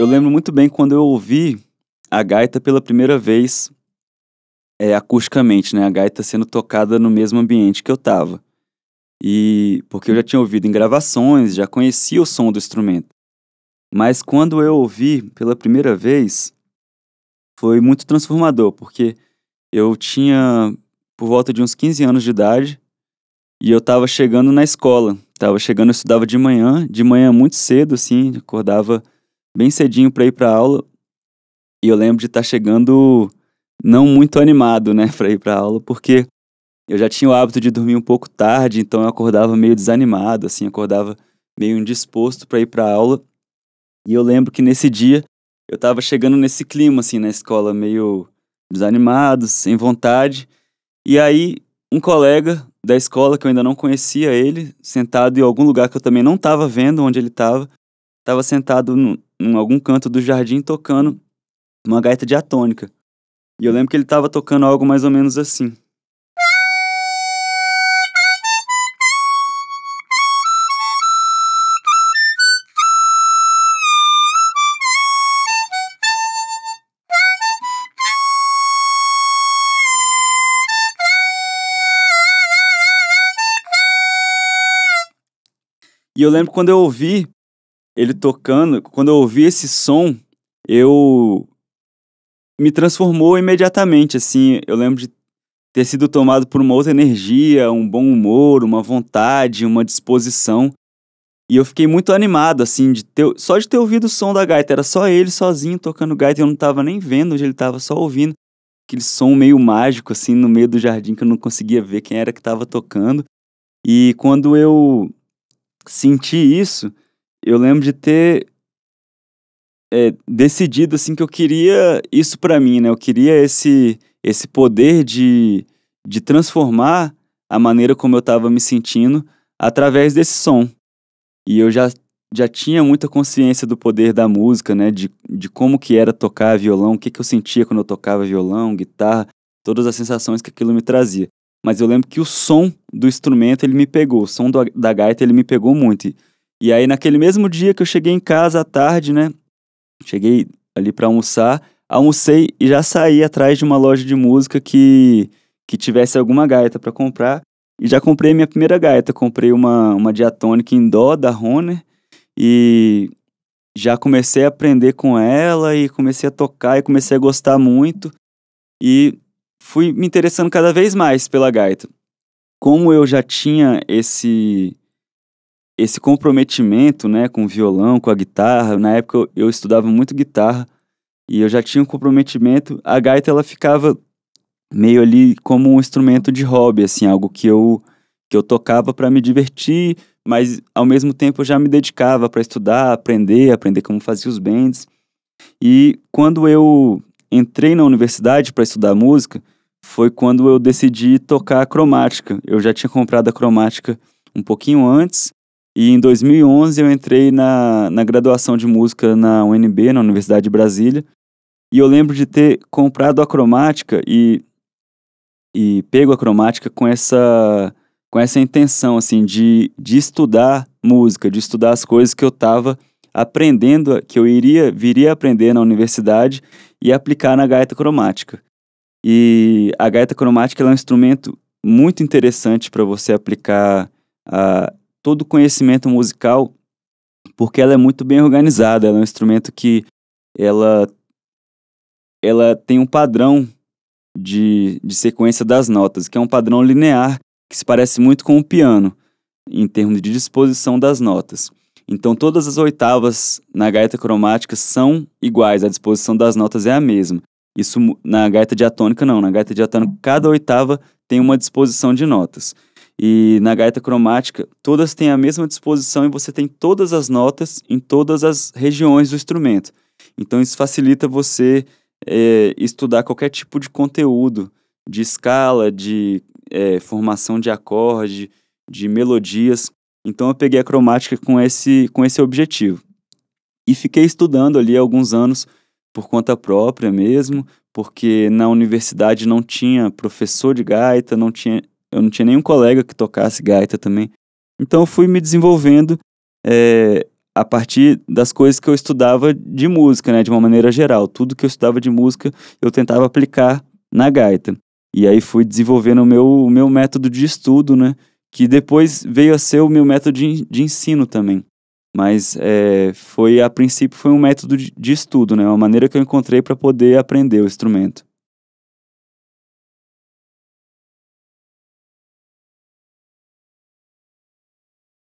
eu lembro muito bem quando eu ouvi a gaita pela primeira vez, acusticamente, né, a gaita sendo tocada no mesmo ambiente que eu estava. E porque eu já tinha ouvido em gravações, já conhecia o som do instrumento. Mas quando eu ouvi pela primeira vez, foi muito transformador, porque eu tinha por volta de uns 15 anos de idade e eu estava chegando na escola. Eu estudava de manhã muito cedo, assim, acordava bem cedinho para ir para aula. E eu lembro de estar chegando não muito animado, né, para ir para aula, porque eu já tinha o hábito de dormir um pouco tarde, então eu acordava meio desanimado, assim, acordava meio indisposto para ir para aula. E eu lembro que nesse dia eu estava chegando nesse clima, assim, na escola, meio desanimado, sem vontade. E aí, um colega da escola, que eu ainda não conhecia ele, sentado em algum lugar que eu também não estava vendo onde ele estava sentado em algum canto do jardim tocando uma gaita diatônica. E eu lembro que ele estava tocando algo mais ou menos assim. E eu lembro quando eu ouvi ele tocando, quando eu ouvi esse som, eu me transformou imediatamente, assim. Eu lembro de ter sido tomado por uma outra energia, um bom humor, uma vontade, uma disposição. E eu fiquei muito animado, assim, só de ter ouvido o som da gaita. Era só ele sozinho tocando gaita, eu não estava nem vendo onde ele estava, só ouvindo aquele som meio mágico, assim, no meio do jardim, que eu não conseguia ver quem era que estava tocando. E quando eu senti isso, eu lembro de ter decidido, assim, que eu queria isso pra mim, né? Eu queria esse poder de transformar a maneira como eu estava me sentindo através desse som. E eu já tinha muita consciência do poder da música, né? De como que era tocar violão, o que que eu sentia quando eu tocava violão, guitarra, todas as sensações que aquilo me trazia. Mas eu lembro que o som do instrumento, ele me pegou, o som da gaita, ele me pegou muito. E aí, naquele mesmo dia que eu cheguei em casa à tarde, né? Cheguei ali pra almoçar, almocei e já saí atrás de uma loja de música que tivesse alguma gaita pra comprar. E já comprei minha primeira gaita, comprei uma diatônica em dó da Hohner e já comecei a aprender com ela e comecei a tocar e comecei a gostar muito e fui me interessando cada vez mais pela gaita. Como eu já tinha esse comprometimento, né, com o violão, com a guitarra, na época eu estudava muito guitarra e eu já tinha um comprometimento, a gaita ela ficava meio ali como um instrumento de hobby, assim, algo que eu tocava para me divertir, mas ao mesmo tempo eu já me dedicava para estudar, aprender como fazia os bends. E quando eu entrei na universidade para estudar música, foi quando eu decidi tocar a cromática. Eu já tinha comprado a cromática um pouquinho antes, e em 2011 eu entrei na graduação de música na UNB, na Universidade de Brasília, e eu lembro de ter comprado a cromática e pego a cromática com essa intenção, assim, de estudar música, de estudar as coisas que eu estava aprendendo, que eu viria a aprender na universidade e aplicar na gaita cromática. E a gaita cromática ela é um instrumento muito interessante para você aplicar todo o conhecimento musical, porque ela é muito bem organizada, ela é um instrumento que ela, ela tem um padrão de sequência das notas, que é um padrão linear que se parece muito com o piano, em termos de disposição das notas. Então, todas as oitavas na gaita cromática são iguais, a disposição das notas é a mesma. Isso na gaita diatônica não, na gaita diatônica cada oitava tem uma disposição de notas. E na gaita cromática, todas têm a mesma disposição e você tem todas as notas em todas as regiões do instrumento. Então, isso facilita você estudar qualquer tipo de conteúdo, de escala, de formação de acorde, de melodias. Então eu peguei a cromática com esse objetivo. E fiquei estudando ali alguns anos por conta própria mesmo, porque na universidade não tinha professor de gaita, eu não tinha nenhum colega que tocasse gaita também. Então eu fui me desenvolvendo a partir das coisas que eu estudava de música, né, de uma maneira geral. Tudo que eu estudava de música, eu tentava aplicar na gaita. E aí fui desenvolvendo o meu método de estudo, né, que depois veio a ser o meu método de ensino também. Mas a princípio foi um método de estudo, né, uma maneira que eu encontrei para poder aprender o instrumento.